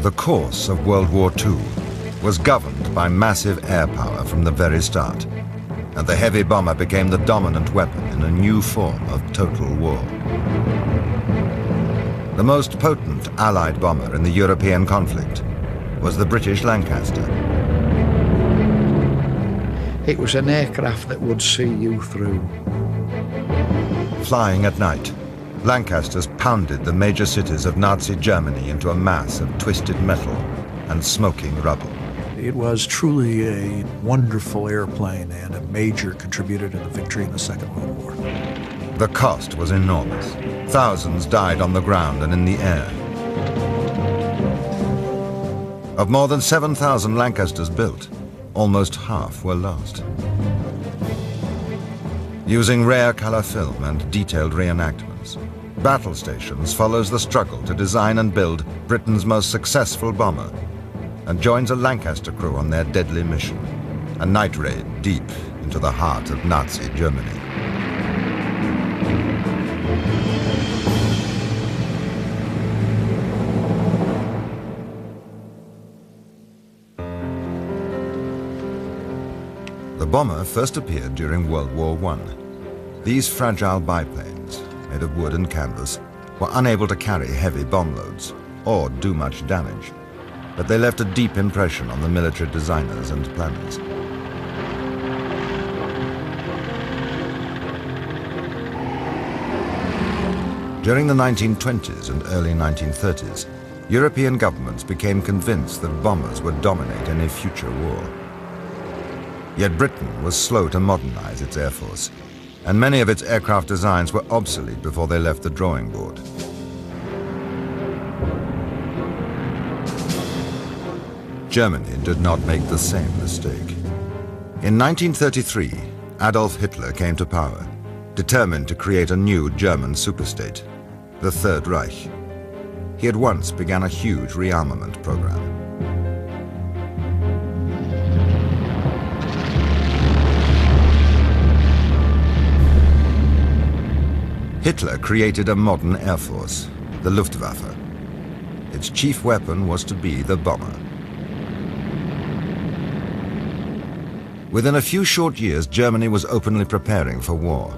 The course of World War II was governed by massive air power from the very start, and the heavy bomber became the dominant weapon in a new form of total war. The most potent Allied bomber in the European conflict was the British Lancaster. It was an aircraft that would see you through. Flying at night, Lancasters pounded the major cities of Nazi Germany into a mass of twisted metal and smoking rubble. It was truly a wonderful airplane and a major contributor to the victory in the Second World War. The cost was enormous. Thousands died on the ground and in the air. Of more than 7,000 Lancasters built, almost half were lost. Using rare color film and detailed reenactments, Battle Stations follows the struggle to design and build Britain's most successful bomber, and joins a Lancaster crew on their deadly mission, a night raid deep into the heart of Nazi Germany. The bomber first appeared during World War I. These fragile biplanes, made of wood and canvas, were unable to carry heavy bomb loads or do much damage, but they left a deep impression on the military designers and planners. During the 1920s and early 1930s, European governments became convinced that bombers would dominate any future war. Yet Britain was slow to modernize its air force, and many of its aircraft designs were obsolete before they left the drawing board. Germany did not make the same mistake. In 1933, Adolf Hitler came to power, determined to create a new German superstate, the Third Reich. He at once began a huge rearmament program. Hitler created a modern air force, the Luftwaffe. Its chief weapon was to be the bomber. Within a few short years, Germany was openly preparing for war.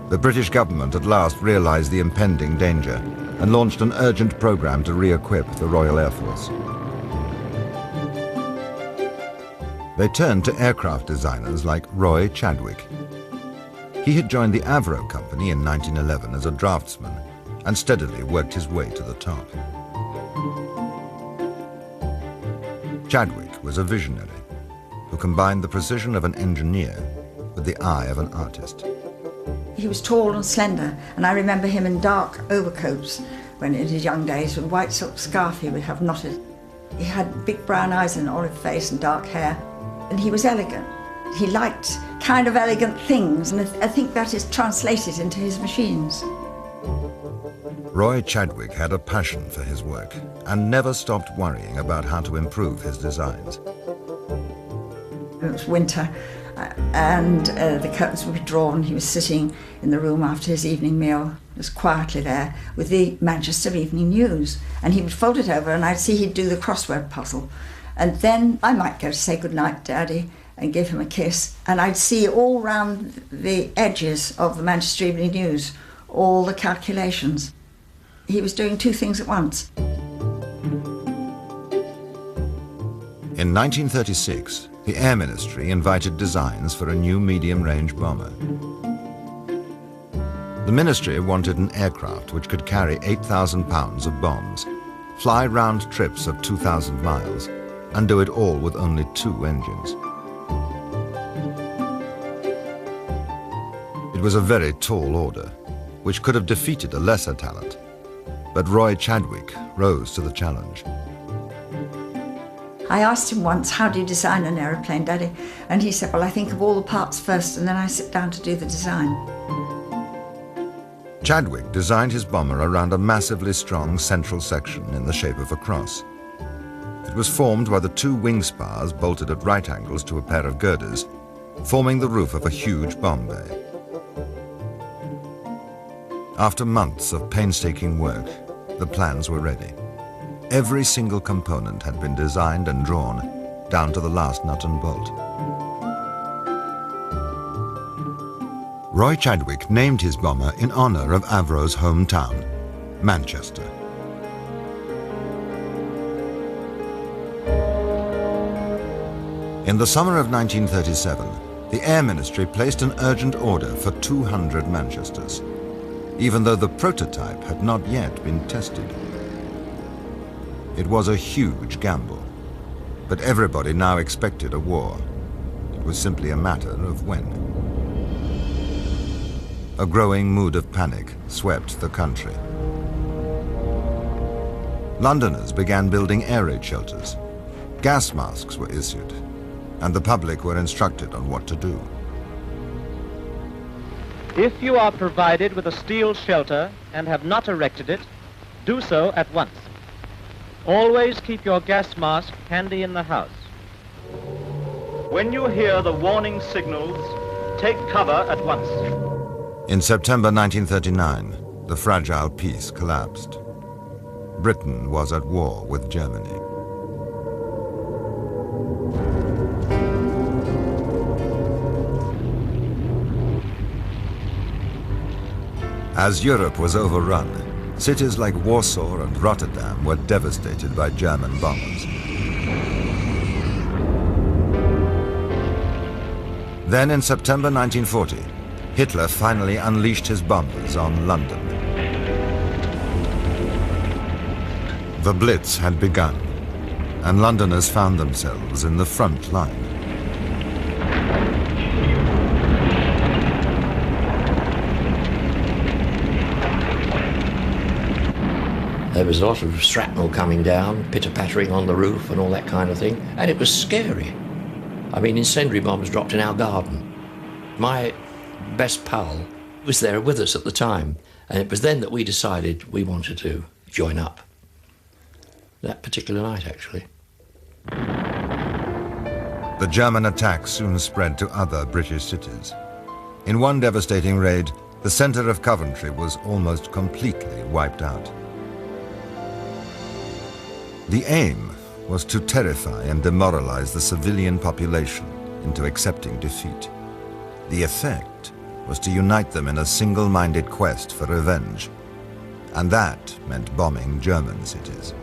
The British government at last realized the impending danger and launched an urgent program to re-equip the Royal Air Force. They turned to aircraft designers like Roy Chadwick. He had joined the Avro Company in 1911 as a draftsman and steadily worked his way to the top. Chadwick was a visionary who combined the precision of an engineer with the eye of an artist. He was tall and slender, and I remember him in dark overcoats when in his young days, with a white silk scarf he would have knotted. He had big brown eyes and an olive face and dark hair, and he was elegant. He liked kind of elegant things, and I think that is translated into his machines. Roy Chadwick had a passion for his work and never stopped worrying about how to improve his designs. It was winter, and the curtains would be drawn. He was sitting in the room after his evening meal, just quietly there, with the Manchester Evening News. And he would fold it over, and I'd see he'd do the crossword puzzle. And then I might go to say goodnight, Daddy, and give him a kiss. And I'd see all round the edges of the Manchester Evening News, all the calculations. He was doing two things at once. In 1936, the Air Ministry invited designs for a new medium-range bomber. The ministry wanted an aircraft which could carry 8,000 pounds of bombs, fly round trips of 2,000 miles, and do it all with only 2 engines. It was a very tall order, which could have defeated a lesser talent, but Roy Chadwick rose to the challenge. I asked him once, how do you design an aeroplane, Daddy? And he said, well, I think of all the parts first, and then I sit down to do the design. Chadwick designed his bomber around a massively strong central section in the shape of a cross. It was formed by the 2 wing spars bolted at right angles to a pair of girders, forming the roof of a huge bomb bay. After months of painstaking work, the plans were ready. Every single component had been designed and drawn, down to the last nut and bolt. Roy Chadwick named his bomber in honor of Avro's hometown, Manchester. In the summer of 1937, the Air Ministry placed an urgent order for 200 Manchesters, even though the prototype had not yet been tested. It was a huge gamble, but everybody now expected a war. It was simply a matter of when. A growing mood of panic swept the country. Londoners began building air raid shelters. Gas masks were issued, and the public were instructed on what to do. If you are provided with a steel shelter and have not erected it, do so at once. Always keep your gas mask handy in the house. When you hear the warning signals, take cover at once. In September 1939, the fragile peace collapsed. Britain was at war with Germany. As Europe was overrun, cities like Warsaw and Rotterdam were devastated by German bombers. Then in September 1940, Hitler finally unleashed his bombers on London. The Blitz had begun, and Londoners found themselves in the front line. There was a lot of shrapnel coming down, pitter-pattering on the roof and all that kind of thing, and it was scary. I mean, incendiary bombs dropped in our garden. My best pal was there with us at the time, and it was then that we decided we wanted to join up. That particular night, actually. The German attack soon spread to other British cities. In one devastating raid, the centre of Coventry was almost completely wiped out. The aim was to terrify and demoralize the civilian population into accepting defeat. The effect was to unite them in a single-minded quest for revenge, and that meant bombing German cities.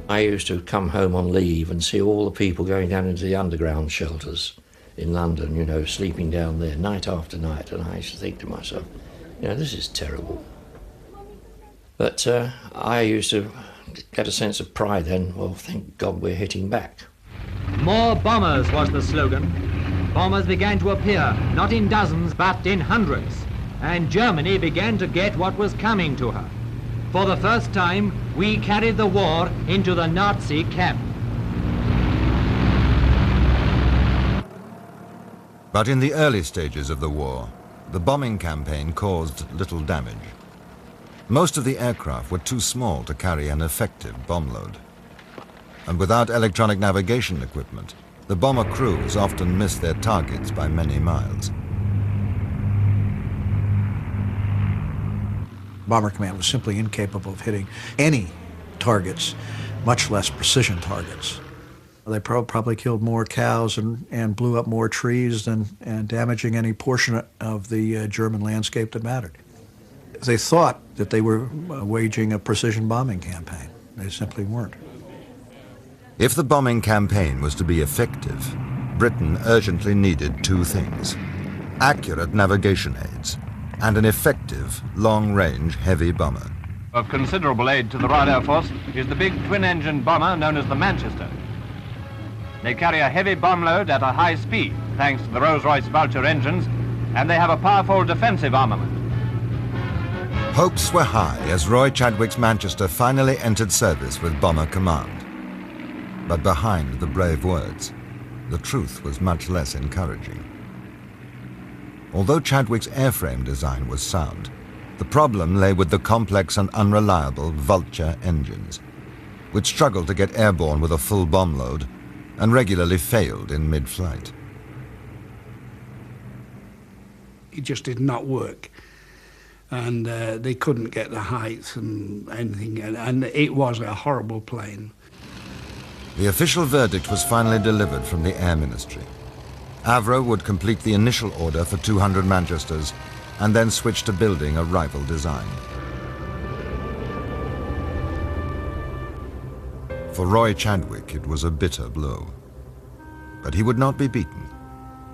I used to come home on leave and see all the people going down into the underground shelters in London, you know, sleeping down there night after night, and I used to think to myself, you know, this is terrible. But I used to get a sense of pride then. Well, thank God we're hitting back. More bombers was the slogan. Bombers began to appear, not in dozens, but in hundreds. And Germany began to get what was coming to her. For the first time, we carried the war into the Nazi camp. But in the early stages of the war, the bombing campaign caused little damage. Most of the aircraft were too small to carry an effective bomb load. And without electronic navigation equipment, the bomber crews often missed their targets by many miles. Bomber Command was simply incapable of hitting any targets, much less precision targets. They probably killed more cows and blew up more trees and damaging any portion of the German landscape that mattered. They thought that they were waging a precision bombing campaign. They simply weren't. If the bombing campaign was to be effective, Britain urgently needed two things: accurate navigation aids and an effective, long-range heavy bomber. Of considerable aid to the Royal Air Force is the big twin-engine bomber known as the Manchester. They carry a heavy bomb load at a high speed, thanks to the Rolls-Royce Vulture engines, and they have a powerful defensive armament. Hopes were high as Roy Chadwick's Manchester finally entered service with Bomber Command. But behind the brave words, the truth was much less encouraging. Although Chadwick's airframe design was sound, the problem lay with the complex and unreliable Vulture engines, which struggled to get airborne with a full bomb load and regularly failed in mid-flight. It just did not work. and they couldn't get the height and anything, and it was a horrible plane. The official verdict was finally delivered from the Air Ministry. Avro would complete the initial order for 200 Manchesters and then switch to building a rival design. For Roy Chadwick, it was a bitter blow. But he would not be beaten.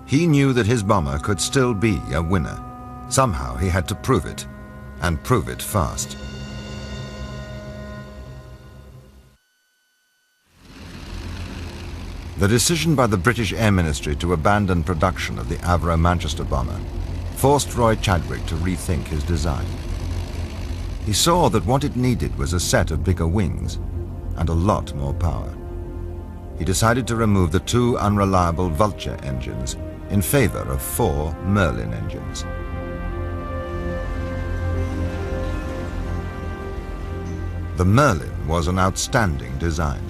He knew that his bomber could still be a winner. Somehow he had to prove it, and prove it fast. The decision by the British Air Ministry to abandon production of the Avro Manchester bomber forced Roy Chadwick to rethink his design. He saw that what it needed was a set of bigger wings and a lot more power. He decided to remove the 2 unreliable Vulture engines in favor of 4 Merlin engines. The Merlin was an outstanding design,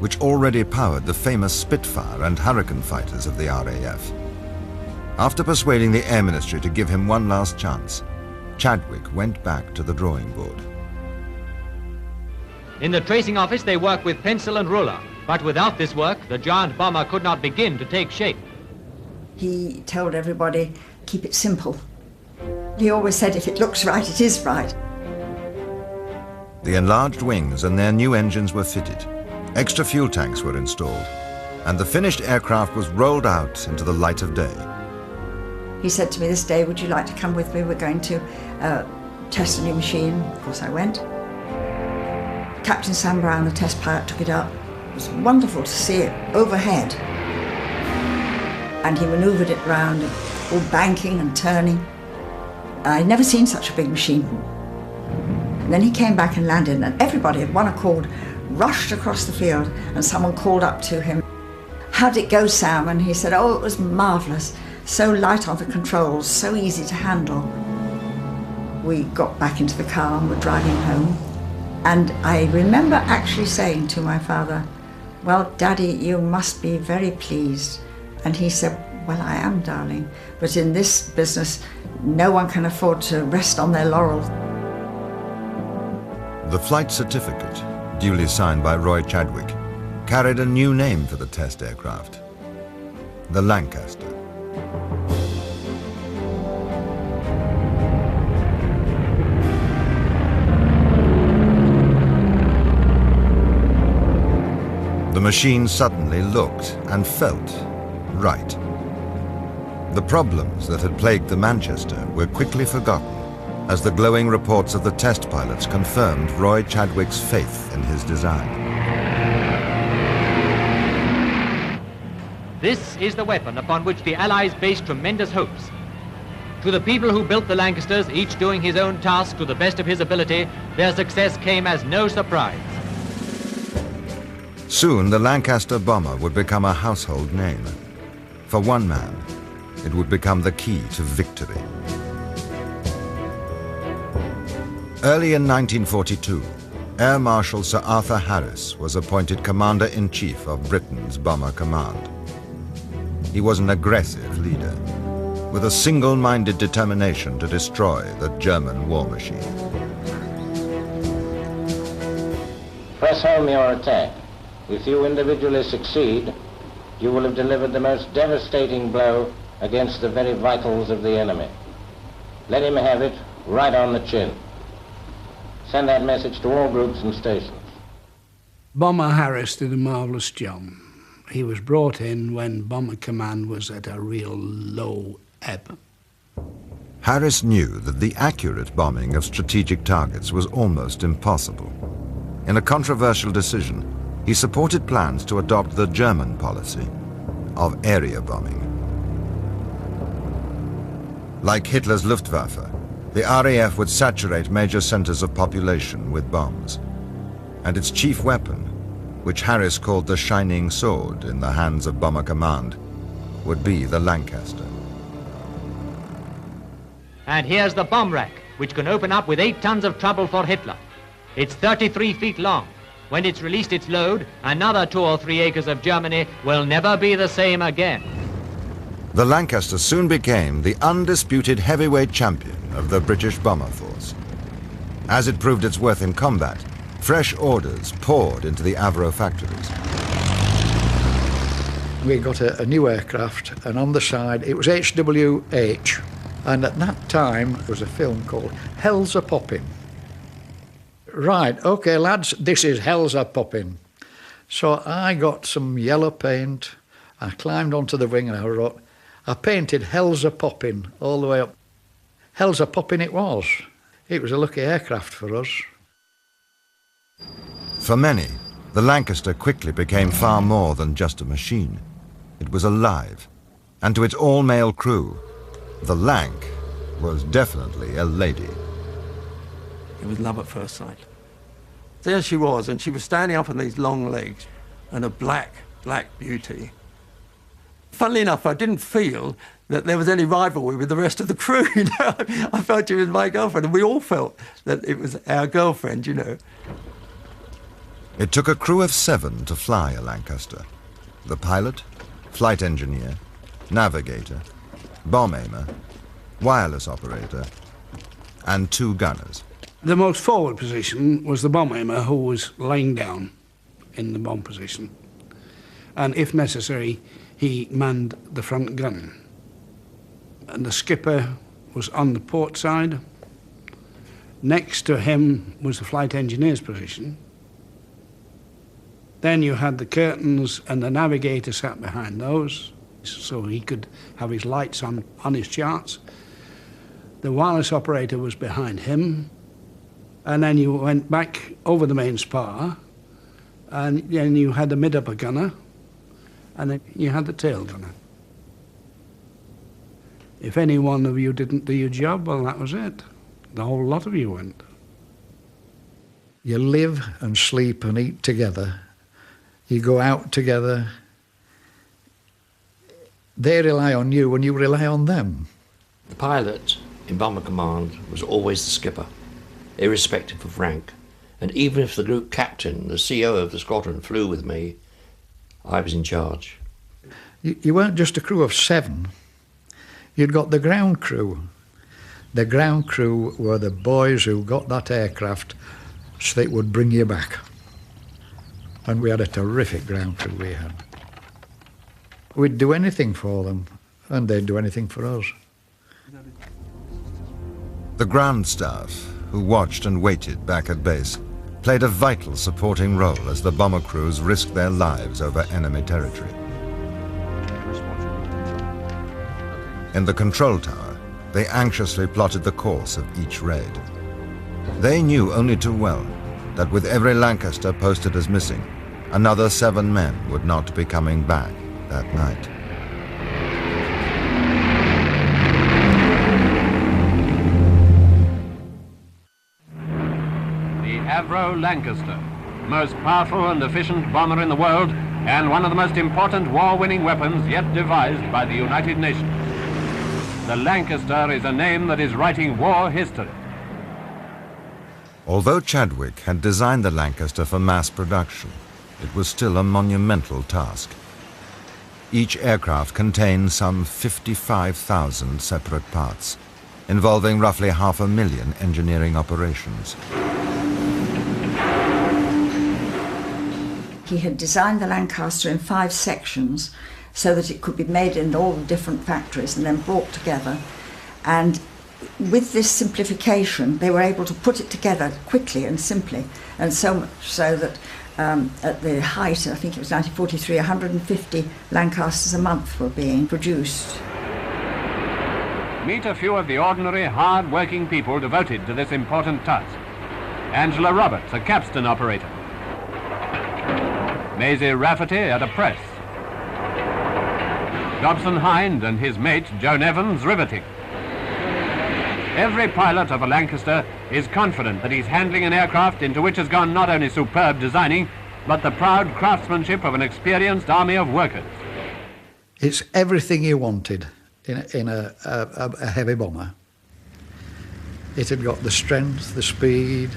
which already powered the famous Spitfire and Hurricane fighters of the RAF. After persuading the Air Ministry to give him one last chance, Chadwick went back to the drawing board. In the tracing office, they work with pencil and ruler. But without this work, the giant bomber could not begin to take shape. He told everybody, keep it simple. He always said, if it looks right, it is right. The enlarged wings and their new engines were fitted. Extra fuel tanks were installed, and the finished aircraft was rolled out into the light of day. He said to me this day, would you like to come with me? We're going to test a new machine. Of course I went. Captain Sam Brown, the test pilot, took it up. It was wonderful to see it overhead. And he manoeuvred it round, all banking and turning. I'd never seen such a big machine. And then he came back and landed, and everybody at one accord rushed across the field, and someone called up to him, how did it go, Sam? And he said, oh, it was marvellous. So light on the controls, so easy to handle. We got back into the car and were driving home. And I remember actually saying to my father, well, Daddy, you must be very pleased. And he said, well, I am, darling, but in this business, no one can afford to rest on their laurels. The flight certificate, duly signed by Roy Chadwick, carried a new name for the test aircraft, the Lancaster. The machine suddenly looked and felt right. The problems that had plagued the Manchester were quickly forgotten as the glowing reports of the test pilots confirmed Roy Chadwick's faith in his design. This is the weapon upon which the Allies based tremendous hopes. To the people who built the Lancasters, each doing his own task to the best of his ability, their success came as no surprise. Soon, the Lancaster bomber would become a household name. For one man, it would become the key to victory. Early in 1942, Air Marshal Sir Arthur Harris was appointed Commander-in-Chief of Britain's Bomber Command. He was an aggressive leader, with a single-minded determination to destroy the German war machine. Press home your attack. If you individually succeed, you will have delivered the most devastating blow against the very vitals of the enemy. Let him have it right on the chin. Send that message to all groups and stations. Bomber Harris did a marvellous job. He was brought in when Bomber Command was at a real low ebb. Harris knew that the accurate bombing of strategic targets was almost impossible. In a controversial decision, he supported plans to adopt the German policy of area bombing. Like Hitler's Luftwaffe, the RAF would saturate major centers of population with bombs. And its chief weapon, which Harris called the Shining Sword in the hands of Bomber Command, would be the Lancaster. And here's the bomb rack, which can open up with 8 tons of trouble for Hitler. It's 33 feet long. When it's released its load, another 2 or 3 acres of Germany will never be the same again. The Lancaster soon became the undisputed heavyweight champion of the British bomber force. As it proved its worth in combat, fresh orders poured into the Avro factories. We got a new aircraft, and on the side it was HWH, and at that time there was a film called Hell's a Poppin'. Right, okay lads, this is Hell's a Poppin'. So I got some yellow paint, I climbed onto the wing and I painted Hell's a Poppin' all the way up. Hell's a Poppin' it was. It was a lucky aircraft for us. For many, the Lancaster quickly became far more than just a machine. It was alive, and to its all-male crew, the Lanc was definitely a lady. It was love at first sight. There she was, and she was standing up on these long legs, and a black beauty. Funnily enough, I didn't feel that there was any rivalry with the rest of the crew, you know. I felt she was my girlfriend, and we all felt that it was our girlfriend, you know. It took a crew of 7 to fly a Lancaster. The pilot, flight engineer, navigator, bomb aimer, wireless operator, and 2 gunners. The most forward position was the bomb aimer, who was lying down in the bomb position. And if necessary, he manned the front gun. And the skipper was on the port side. Next to him was the flight engineer's position. Then you had the curtains, and the navigator sat behind those, so he could have his lights on his charts. The wireless operator was behind him, and then you went back over the main spar, and then you had the mid-upper gunner, and then you had the tail gunner. If any one of you didn't do your job, well, that was it. The whole lot of you went. You live and sleep and eat together. You go out together. They rely on you and you rely on them. The pilot in Bomber Command was always the skipper, irrespective of rank. And even if the group captain, the CO of the squadron, flew with me, I was in charge. You weren't just a crew of 7. You'd got the ground crew. The ground crew were the boys who got that aircraft so they would bring you back. And we had a terrific ground crew we had. We'd do anything for them, and they'd do anything for us. The ground staff, who watched and waited back at base, played a vital supporting role as the bomber crews risked their lives over enemy territory. In the control tower, they anxiously plotted the course of each raid. They knew only too well that with every Lancaster posted as missing, another 7 men would not be coming back that night. The Avro Lancaster, the most powerful and efficient bomber in the world, and one of the most important war-winning weapons yet devised by the United Nations. The Lancaster is a name that is writing war history. Although Chadwick had designed the Lancaster for mass production, it was still a monumental task. Each aircraft contained some 55,000 separate parts, involving roughly 500,000 engineering operations. He had designed the Lancaster in 5 sections so that it could be made in all the different factories and then brought together. And with this simplification, they were able to put it together quickly and simply, and so much so that at the height, I think it was 1943, 150 Lancasters a month were being produced. Meet a few of the ordinary, hard-working people devoted to this important task. Angela Roberts, a capstan operator. Maisie Rafferty at a press. Dobson Hind and his mate, Joan Evans, riveting. Every pilot of a Lancaster is confident that he's handling an aircraft into which has gone not only superb designing, but the proud craftsmanship of an experienced army of workers. It's everything you wanted in a heavy bomber. It had got the strength, the speed,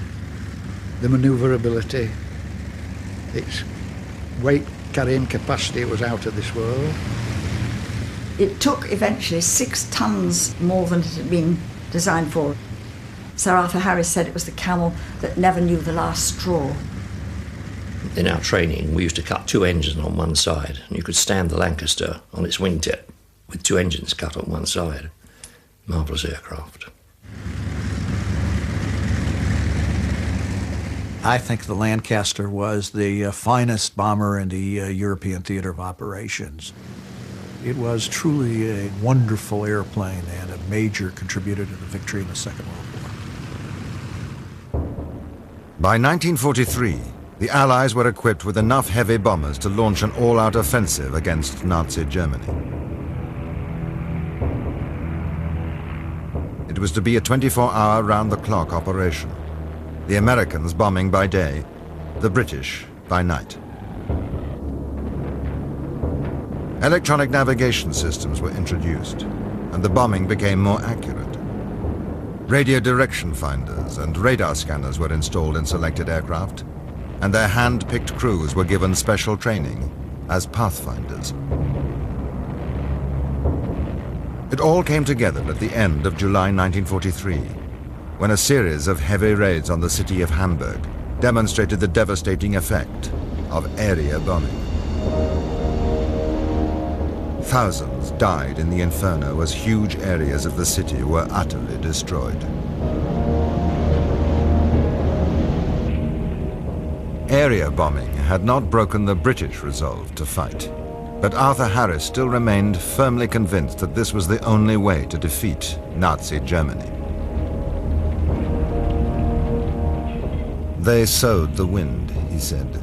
the manoeuvrability. Its weight carrying capacity was out of this world. It took eventually 6 tons more than it had been designed for. Sir Arthur Harris said it was the camel that never knew the last straw. In our training, we used to cut 2 engines on one side, and you could stand the Lancaster on its wingtip with 2 engines cut on one side. Marvellous aircraft. I think the Lancaster was the finest bomber in the European theater of operations. It was truly a wonderful airplane and a major contributor to the victory in the Second World War. By 1943, the Allies were equipped with enough heavy bombers to launch an all-out offensive against Nazi Germany. It was to be a 24-hour round-the-clock operation. The Americans bombing by day, the British by night. Electronic navigation systems were introduced, and the bombing became more accurate. Radio direction finders and radar scanners were installed in selected aircraft, and their hand-picked crews were given special training as pathfinders. It all came together at the end of July 1943, when a series of heavy raids on the city of Hamburg demonstrated the devastating effect of area bombing. Thousands died in the inferno as huge areas of the city were utterly destroyed. Area bombing had not broken the British resolve to fight, but Arthur Harris still remained firmly convinced that this was the only way to defeat Nazi Germany. They sowed the wind, he said.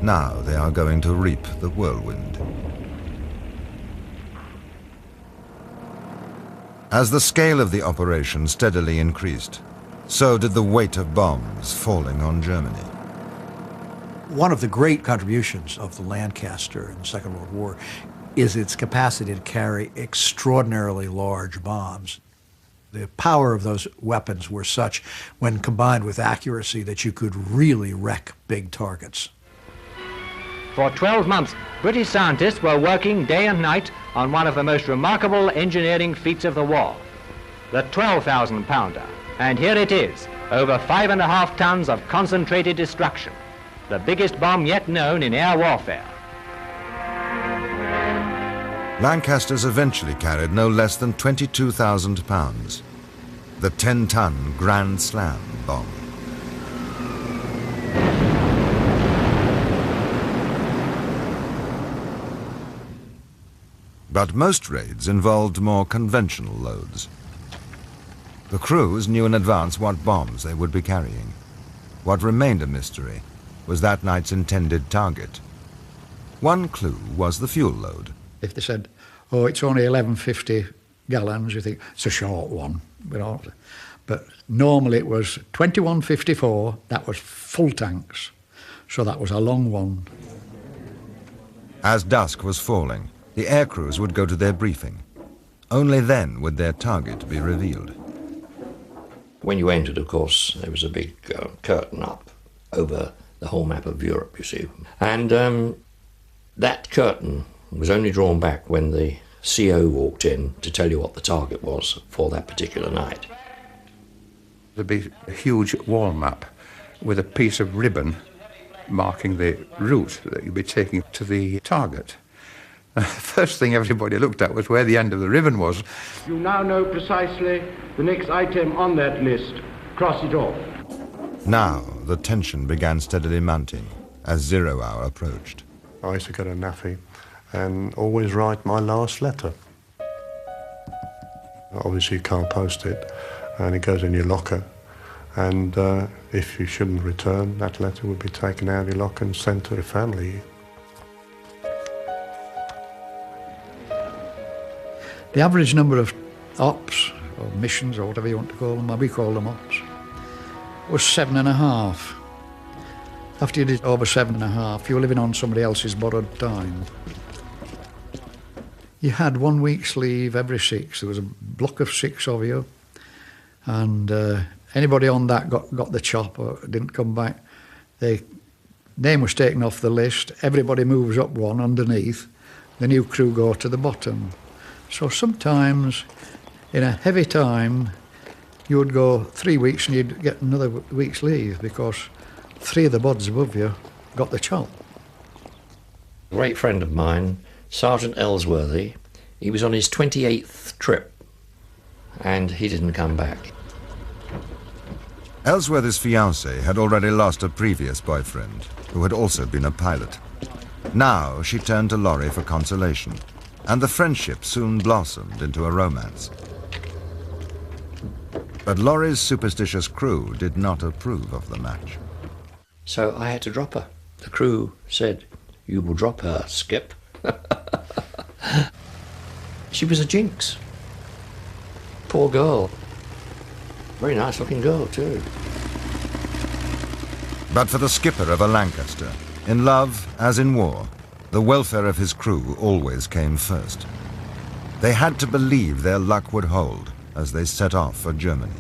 Now they are going to reap the whirlwind. As the scale of the operation steadily increased, so did the weight of bombs falling on Germany. One of the great contributions of the Lancaster in the Second World War is its capacity to carry extraordinarily large bombs. The power of those weapons were such, when combined with accuracy, that you could really wreck big targets. For 12 months, British scientists were working day and night on one of the most remarkable engineering feats of the war, the 12,000-pounder. And here it is, over 5.5 tons of concentrated destruction, the biggest bomb yet known in air warfare. Lancasters eventually carried no less than 22,000 pounds, the 10-ton Grand Slam bomb. But most raids involved more conventional loads. The crews knew in advance what bombs they would be carrying. What remained a mystery was that night's intended target. One clue was the fuel load. If they said, oh, it's only 1150 gallons, you think, it's a short one. But normally it was 2154, that was full tanks. So that was a long one. As dusk was falling, the air crews would go to their briefing. Only then would their target be revealed. When you entered, of course, there was a big curtain up over the whole map of Europe, you see. And that curtain was only drawn back when the CO walked in to tell you what the target was for that particular night. There'd be a huge wall map with a piece of ribbon marking the route that you'd be taking to the target. The first thing everybody looked at was where the end of the ribbon was. You now know precisely the next item on that list. Cross it off. Now the tension began steadily mounting as 0 hour approached. I used to go to NAFI and always write my last letter. Obviously you can't post it, and it goes in your locker. And if you shouldn't return, that letter would be taken out of your locker and sent to your family. The average number of ops, or missions, or whatever you want to call them, we call them ops, was 7.5. After you did over 7.5, you were living on somebody else's borrowed time. You had 1 week's leave every 6. There was a block of 6 of you, and anybody on that got the chop or didn't come back. Their name was taken off the list. Everybody moves up one underneath. The new crew go to the bottom. So sometimes in a heavy time you would go 3 weeks and you'd get another week's leave because 3 of the bods above you got the chop. A great friend of mine, Sergeant Ellsworthy, he was on his 28th trip and he didn't come back. Ellsworthy's fiancée had already lost a previous boyfriend, who had also been a pilot. Now she turned to Laurie for consolation, and the friendship soon blossomed into a romance. But Laurie's superstitious crew did not approve of the match. So I had to drop her. The crew said, "You will drop her, Skip." She was a jinx. Poor girl. Very nice looking girl too. But for the skipper of a Lancaster, in love as in war, the welfare of his crew always came first. They had to believe their luck would hold as they set off for Germany.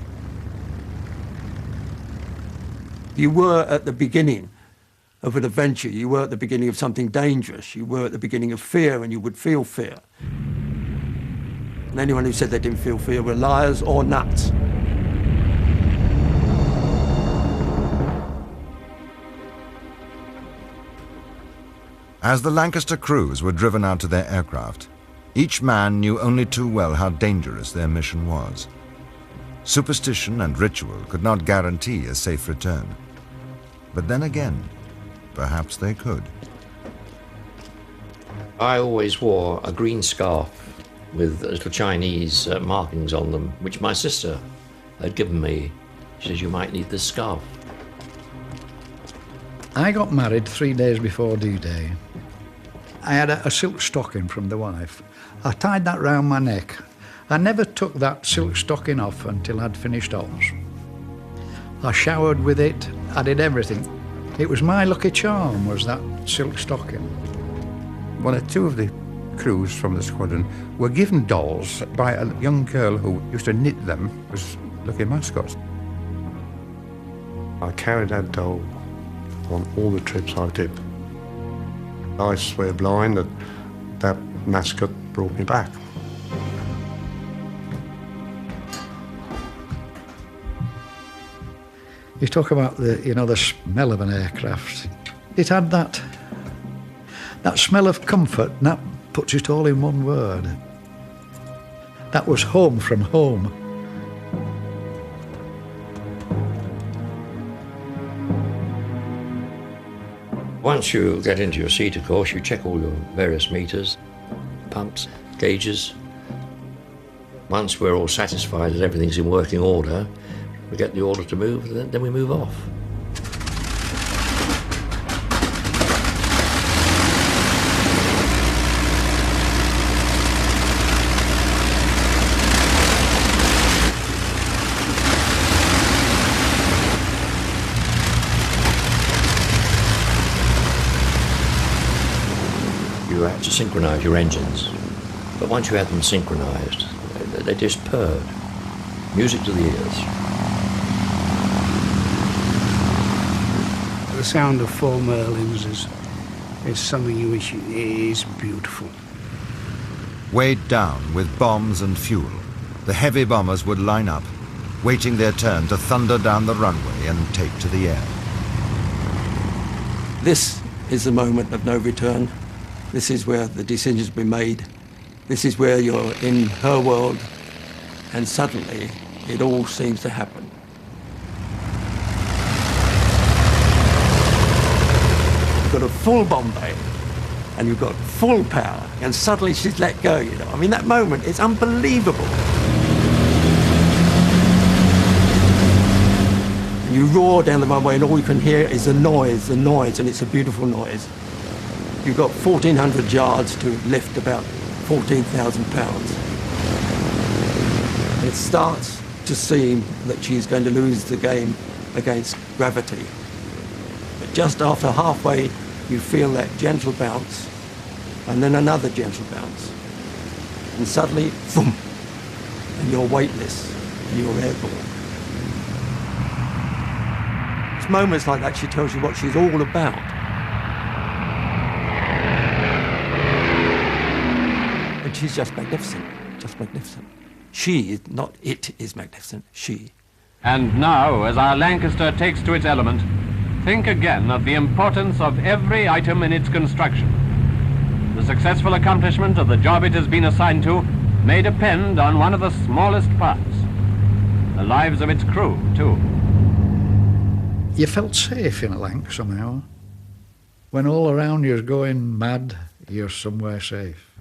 You were at the beginning of an adventure. You were at the beginning of something dangerous. You were at the beginning of fear, and you would feel fear. And anyone who said they didn't feel fear were liars or nuts. As the Lancaster crews were driven out to their aircraft, each man knew only too well how dangerous their mission was. Superstition and ritual could not guarantee a safe return. But then again, perhaps they could. I always wore a green scarf with little Chinese markings on them, which my sister had given me. She says, "You might need this scarf." I got married 3 days before D-Day. I had a silk stocking from the wife. I tied that round my neck. I never took that silk stocking off until I'd finished ops. I showered with it, I did everything. It was my lucky charm, was that silk stocking. One or two of the crews from the squadron were given dolls by a young girl who used to knit them as lucky mascots. I carried that doll on all the trips I did. I swear blind that that mascot brought me back. You talk about the smell of an aircraft. It had that smell of comfort, and that puts it all in one word. That was home from home. Once you get into your seat, of course, you check all your various meters, pumps, gauges. Once we're all satisfied that everything's in working order, we get the order to move, then we move off. You had to synchronise your engines, but once you had them synchronised, they just purred. Music to the ears. The sound of 4 Merlins is something which is beautiful. Weighed down with bombs and fuel, the heavy bombers would line up, waiting their turn to thunder down the runway and take to the air. This is the moment of no return. This is where the decision's been made. This is where you're in her world, and suddenly it all seems to happen. You've got a full bomb bay, and you've got full power, and suddenly she's let go, you know. I mean, that moment, it's unbelievable. You roar down the runway, and all you can hear is the noise, and it's a beautiful noise. You've got 1,400 yards to lift about 14,000 pounds. It starts to seem that she's going to lose the game against gravity. But just after halfway, you feel that gentle bounce, and then another gentle bounce. And suddenly, boom, and you're weightless, and you're airborne. It's moments like that she tells you what she's all about. And she's just magnificent, just magnificent. She is not it is magnificent, she. And now, as our Lancaster takes to its element, think again of the importance of every item in its construction. The successful accomplishment of the job it has been assigned to may depend on one of the smallest parts. The lives of its crew, too. You felt safe in a Lanc somehow. When all around you're going mad, you're somewhere safe.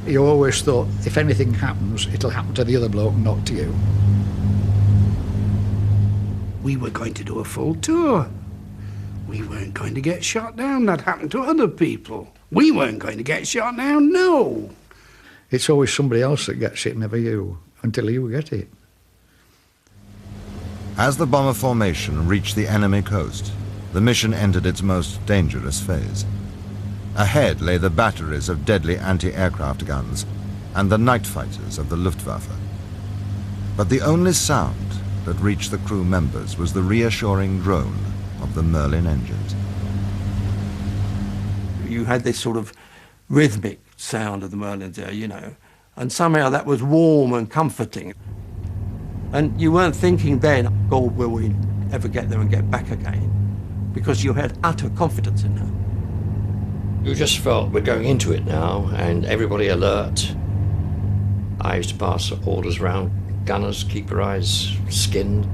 You always thought, if anything happens, it'll happen to the other bloke, not to you. We were going to do a full tour. We weren't going to get shot down. That happened to other people. We weren't going to get shot down, no. It's always somebody else that gets it, never you, until you get it. As the bomber formation reached the enemy coast, the mission entered its most dangerous phase. Ahead lay the batteries of deadly anti-aircraft guns and the night fighters of the Luftwaffe. But the only sound that reached the crew members was the reassuring drone of the Merlin engines. You had this sort of rhythmic sound of the Merlins there, you know, and somehow that was warm and comforting. And you weren't thinking then, God, will we ever get there and get back again? Because you had utter confidence in her. You just felt we're going into it now, and everybody alert. I used to pass orders round. Gunners, keep your eyes skinned.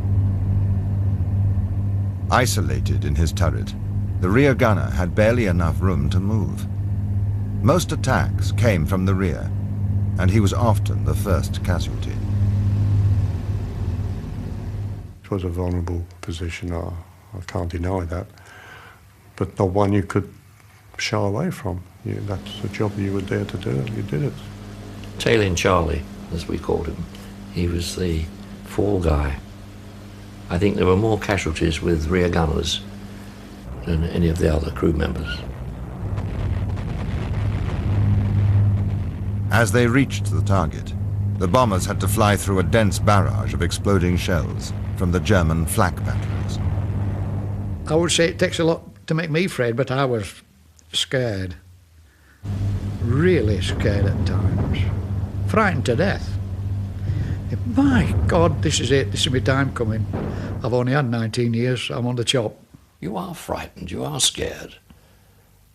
Isolated in his turret, the rear gunner had barely enough room to move. Most attacks came from the rear, and he was often the first casualty. It was a vulnerable position, I can't deny that, but not one you could shy away from. That's the job you were there to do, and you did it. Tailin Charlie, as we called him, he was the fall guy. I think there were more casualties with rear gunners than any of the other crew members. As they reached the target, the bombers had to fly through a dense barrage of exploding shells from the German flak batteries. I would say it takes a lot to make me afraid, but I was scared. Really scared at times. Frightened to death. My God, this is it. This is my time coming. I've only had 19 years. I'm on the chop. You are frightened, you are scared,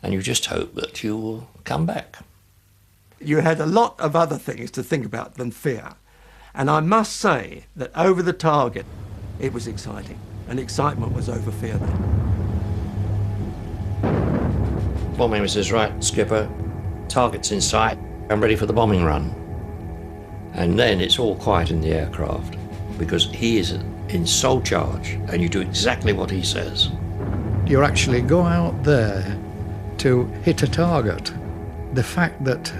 and you just hope that you will come back. You had a lot of other things to think about than fear. And I must say that over the target, it was exciting. And excitement was over fear then. Bombing says, right, skipper, target's in sight, I'm ready for the bombing run. And then it's all quiet in the aircraft because he is in sole charge and you do exactly what he says. You actually go out there to hit a target. The fact that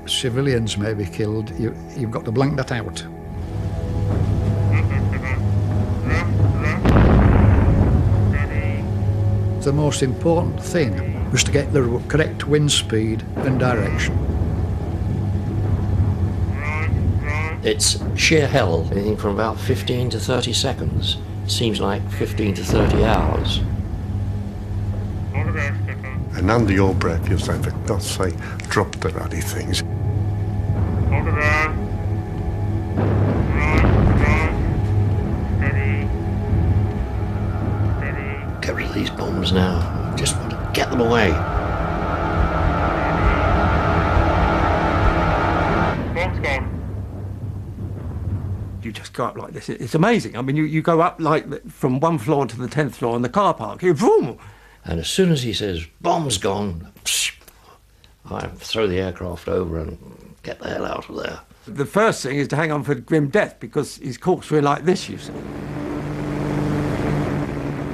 civilians may be killed, you've got to blank that out. The most important thing was to get the correct wind speed and direction. It's sheer hell, anything from about 15 to 30 seconds. Seems like 15 to 30 hours. And under your breath, you say, for God's sake, drop the ruddy things. Get rid of these bombs now. Just want to get them away. You just go up like this. It's amazing. I mean, you go up like from one floor to the 10th floor in the car park. You boom! And as soon as he says, bomb's gone, I throw the aircraft over and get the hell out of there. The first thing is to hang on for grim death because he's corkscrewing like this, you see.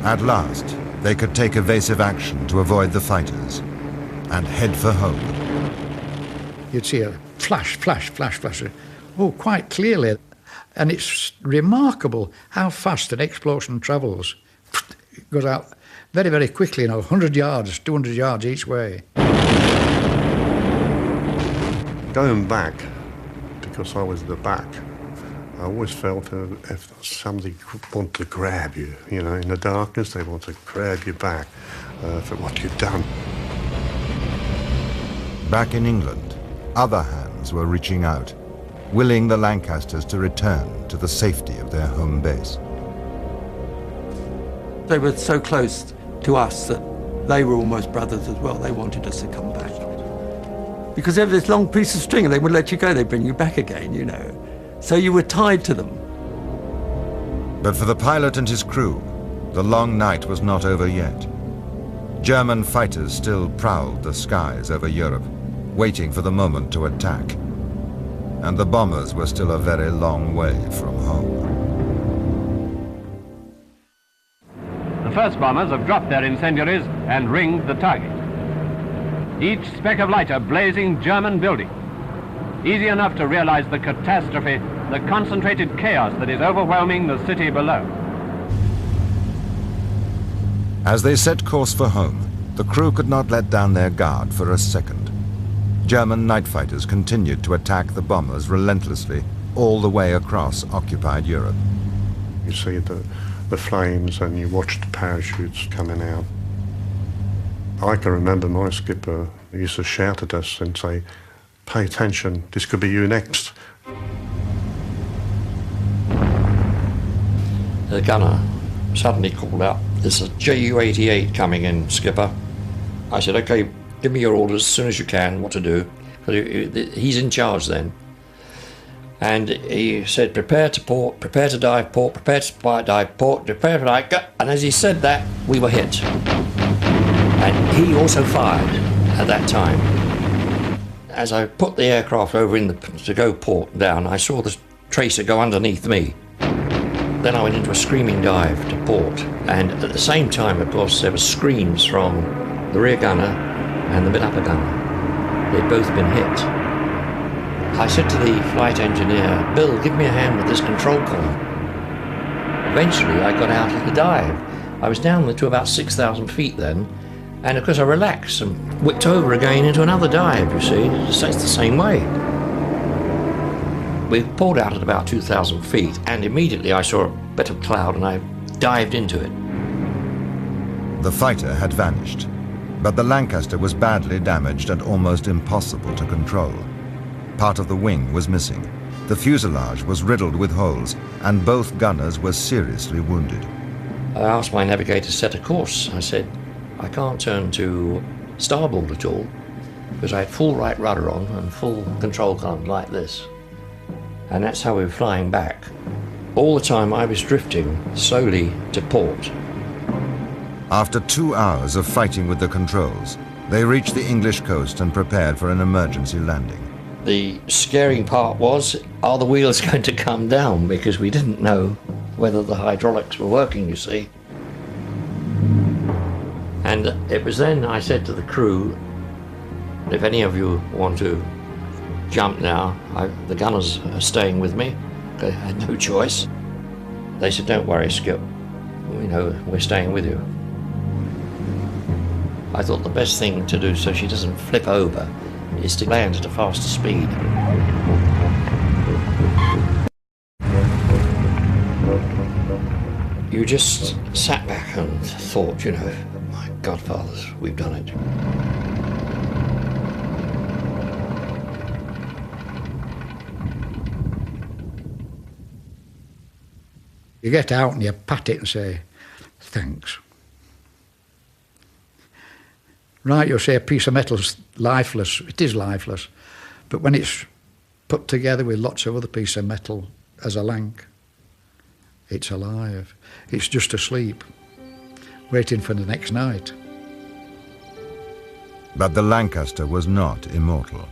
At last, they could take evasive action to avoid the fighters and head for home. You'd see a flash, flash, flash, flash. Oh, quite clearly. And it's remarkable how fast an explosion travels. It goes out very, very quickly, 100 yards, 200 yards each way. Going back, because I was at the back, I always felt if somebody wanted to grab you, in the darkness, they want to grab you back for what you've done. Back in England, other hands were reaching out, willing the Lancasters to return to the safety of their home base. They were so close to us that they were almost brothers as well. They wanted us to come back. Because they have this long piece of string and they would let you go, they'd bring you back again, you know. So you were tied to them. But for the pilot and his crew, the long night was not over yet. German fighters still prowled the skies over Europe, waiting for the moment to attack. And the bombers were still a very long way from home. The first bombers have dropped their incendiaries and ringed the target. Each speck of light a blazing German building. Easy enough to realize the catastrophe, the concentrated chaos that is overwhelming the city below. As they set course for home, the crew could not let down their guard for a second. German night fighters continued to attack the bombers relentlessly all the way across occupied Europe. You see the flames and you watch the parachutes coming out. I can remember my skipper used to shout at us and say, "Pay attention, this could be you next." The gunner suddenly called out, "There's a Ju-88 coming in, skipper." I said, "Okay, give me your orders as soon as you can, what to do." He's in charge then. And he said, "Prepare to port, prepare to dive port, prepare to dive port, prepare to dive." And as he said that, we were hit. And he also fired at that time. As I put the aircraft over to go port down, I saw the tracer go underneath me. Then I went into a screaming dive to port. And at the same time, of course, there were screams from the rear gunner and the mid-upper gunner. They'd both been hit. I said to the flight engineer, "Bill, give me a hand with this control column." Eventually, I got out of the dive. I was down to about 6,000 feet then, and of course I relaxed and whipped over again into another dive, you see. It's the same way. We pulled out at about 2,000 feet, and immediately I saw a bit of cloud and I dived into it. The fighter had vanished, but the Lancaster was badly damaged and almost impossible to control. Part of the wing was missing. The fuselage was riddled with holes, and both gunners were seriously wounded. I asked my navigator to set a course. I said, "I can't turn to starboard at all," because I had full right rudder on and full control column like this. And that's how we were flying back. All the time I was drifting slowly to port. After 2 hours of fighting with the controls, they reached the English coast and prepared for an emergency landing. The scaring part was, are the wheels going to come down? Because we didn't know whether the hydraulics were working, you see. And it was then I said to the crew, "If any of you want to jump now, the gunners are staying with me." I had no choice. They said, "Don't worry, Skip. We know we're staying with you." I thought the best thing to do so she doesn't flip over is to land at a faster speed. You just sat back and thought, you know, my godfathers, we've done it. You get out and you pat it and say, "Thanks." Right, you'll say a piece of metal's lifeless. It is lifeless. But when it's put together with lots of other pieces of metal as a lank, it's alive. It's just asleep, waiting for the next night. But the Lancaster was not immortal,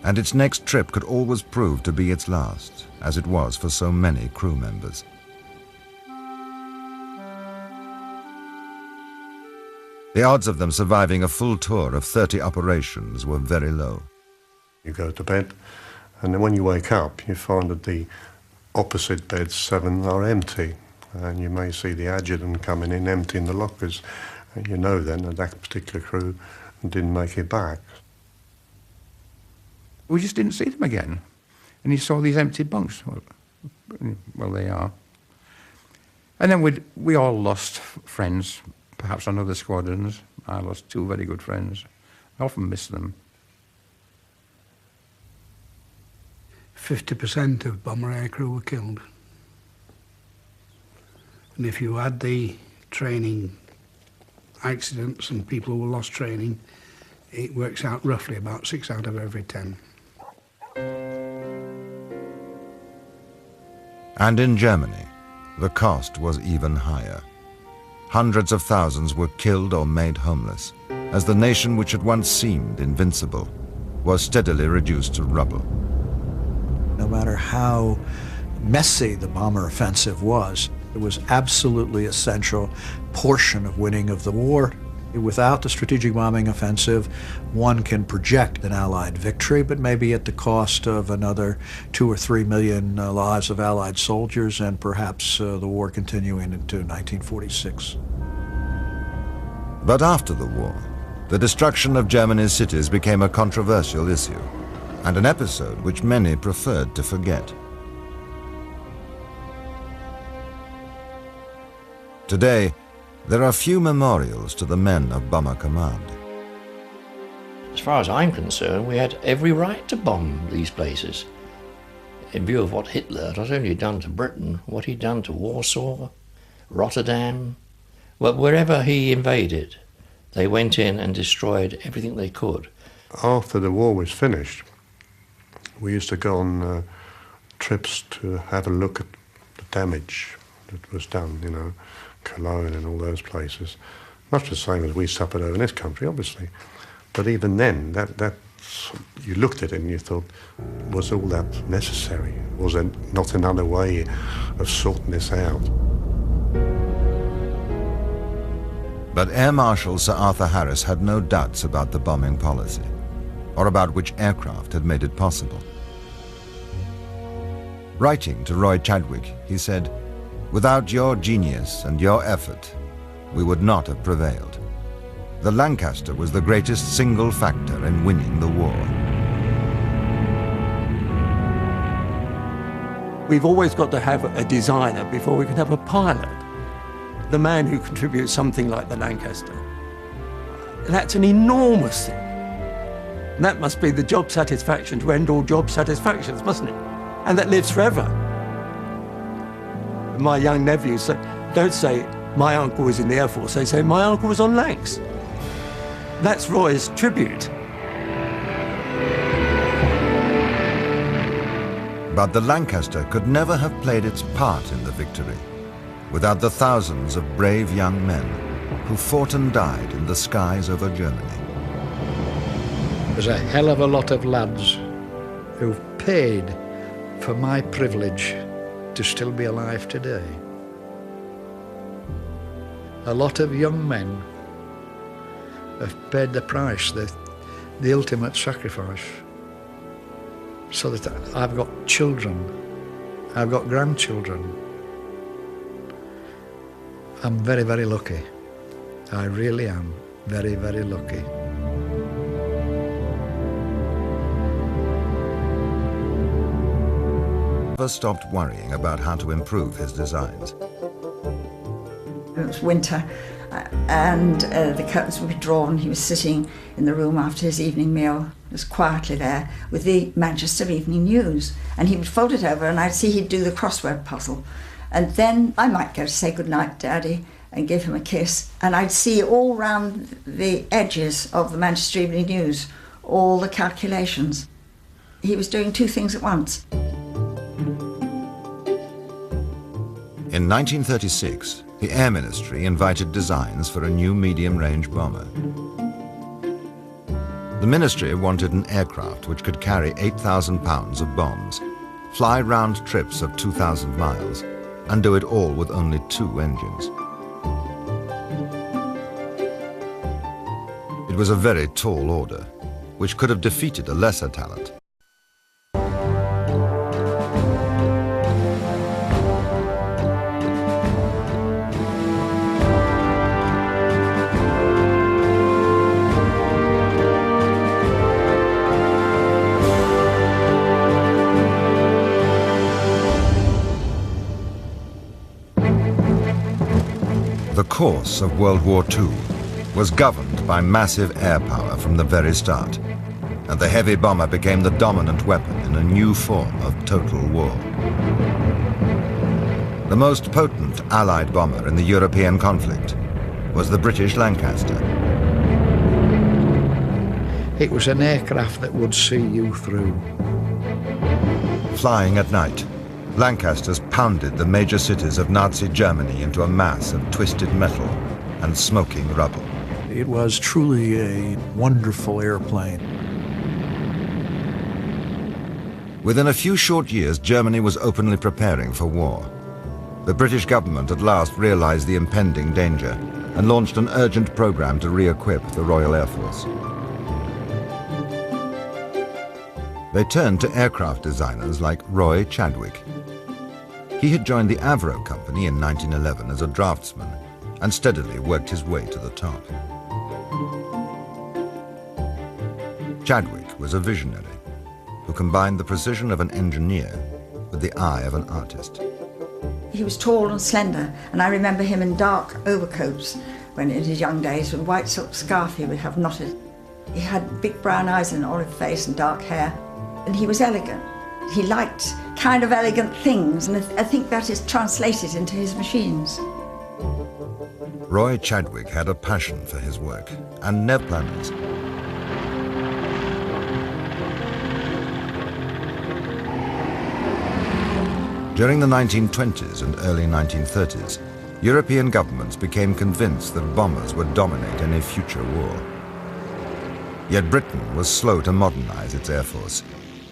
and its next trip could always prove to be its last, as it was for so many crew members. The odds of them surviving a full tour of 30 operations were very low. You go to bed, and then when you wake up, you find that the opposite beds, 7, are empty. And you may see the adjutant coming in, emptying the lockers. And you know then that that particular crew didn't make it back. We just didn't see them again. And you saw these empty bunks. Well, they are. And then we all lost friends, perhaps on other squadrons. I lost 2 very good friends. I often miss them. 50% of bomber aircrew were killed. And if you add the training accidents and people who lost training, it works out roughly about 6 out of every 10. And in Germany, the cost was even higher. Hundreds of thousands were killed or made homeless, as the nation which had once seemed invincible was steadily reduced to rubble. No matter how messy the bomber offensive was, it was absolutely essential portion of winning of the war. Without the strategic bombing offensive, one can project an Allied victory, but maybe at the cost of another 2 or 3 million lives of Allied soldiers and perhaps the war continuing into 1946. But after the war, the destruction of Germany's cities became a controversial issue, and an episode which many preferred to forget. Today, there are few memorials to the men of Bomber Command. As far as I'm concerned, we had every right to bomb these places. In view of what Hitler not only done to Britain, what he'd done to Warsaw, Rotterdam, well, wherever he invaded, they went in and destroyed everything they could. After the war was finished, we used to go on trips to have a look at the damage that was done, you know, Cologne and all those places. Much the same as we suffered over in this country, obviously. But even then, you looked at it and you thought, was all that necessary? Was there not another way of sorting this out? But Air Marshal Sir Arthur Harris had no doubts about the bombing policy, or about which aircraft had made it possible. Writing to Roy Chadwick, he said, "Without your genius and your effort, we would not have prevailed. The Lancaster was the greatest single factor in winning the war." We've always got to have a designer before we can have a pilot. The man who contributes something like the Lancaster. That's an enormous thing. And that must be the job satisfaction to end all job satisfactions, mustn't it? And that lives forever. My young nephews say, don't say, my uncle was in the Air Force, they say, my uncle was on Lancs. That's Roy's tribute. But the Lancaster could never have played its part in the victory without the thousands of brave young men who fought and died in the skies over Germany. There's a hell of a lot of lads who've paid for my privilege to still be alive today. A lot of young men have paid the price, the ultimate sacrifice, so that I've got children, I've got grandchildren. I'm very, very lucky. I really am very, very lucky. Never stopped worrying about how to improve his designs. It was winter and the curtains would be drawn. He was sitting in the room after his evening meal, just quietly there, with the Manchester Evening News. And he would fold it over and I'd see he'd do the crossword puzzle. And then I might go to say goodnight, Daddy, and give him a kiss. And I'd see all round the edges of the Manchester Evening News, all the calculations. He was doing two things at once. In 1936, the Air Ministry invited designs for a new medium-range bomber. The Ministry wanted an aircraft which could carry 8,000 pounds of bombs, fly round trips of 2,000 miles, and do it all with only 2 engines. It was a very tall order, which could have defeated a lesser talent. The course of World War II was governed by massive air power from the very start. and the heavy bomber became the dominant weapon in a new form of total war. The most potent Allied bomber in the European conflict was the British Lancaster. It was an aircraft that would see you through. Flying at night, Lancasters pounded the major cities of Nazi Germany into a mass of twisted metal and smoking rubble. It was truly a wonderful airplane. Within a few short years, Germany was openly preparing for war. The British government at last realized the impending danger and launched an urgent program to re-equip the Royal Air Force. They turned to aircraft designers like Roy Chadwick. He had joined the Avro Company in 1911 as a draftsman and steadily worked his way to the top. Chadwick was a visionary who combined the precision of an engineer with the eye of an artist. He was tall and slender, and I remember him in dark overcoats when in his young days, with a white silk scarf he would have knotted. He had big brown eyes and an olive face and dark hair, and he was elegant. He liked kind of elegant things, and I think that is translated into his machines. Roy Chadwick had a passion for his work and never planners. During the 1920s and early 1930s, European governments became convinced that bombers would dominate any future war. Yet Britain was slow to modernize its air force,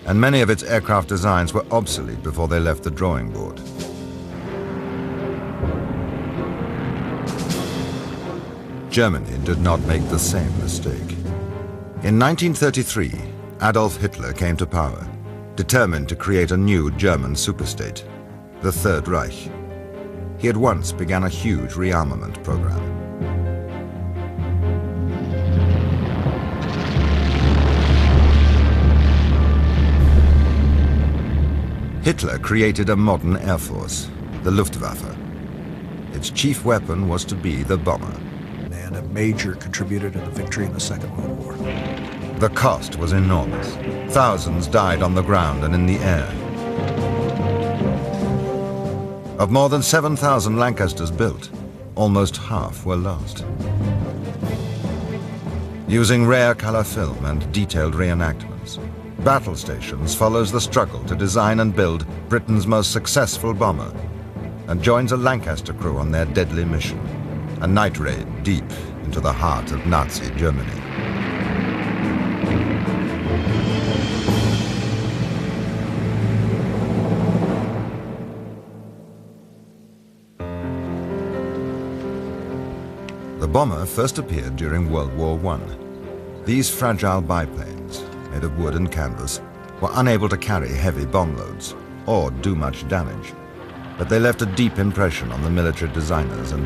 and many of its aircraft designs were obsolete before they left the drawing board. Germany did not make the same mistake. In 1933, Adolf Hitler came to power, determined to create a new German superstate, the Third Reich. He at once began a huge rearmament program. Hitler created a modern air force, the Luftwaffe. Its chief weapon was to be the bomber. And a major contributor to the victory in the Second World War. The cost was enormous. Thousands died on the ground and in the air. Of more than 7,000 Lancasters built, almost half were lost. Using rare color film and detailed reenactments, Battle Stations follows the struggle to design and build Britain's most successful bomber and joins a Lancaster crew on their deadly mission, a night raid deep into the heart of Nazi Germany. The bomber first appeared during World War I. These fragile biplanes, made of wood and canvas, were unable to carry heavy bomb loads or do much damage, but they left a deep impression on the military designers and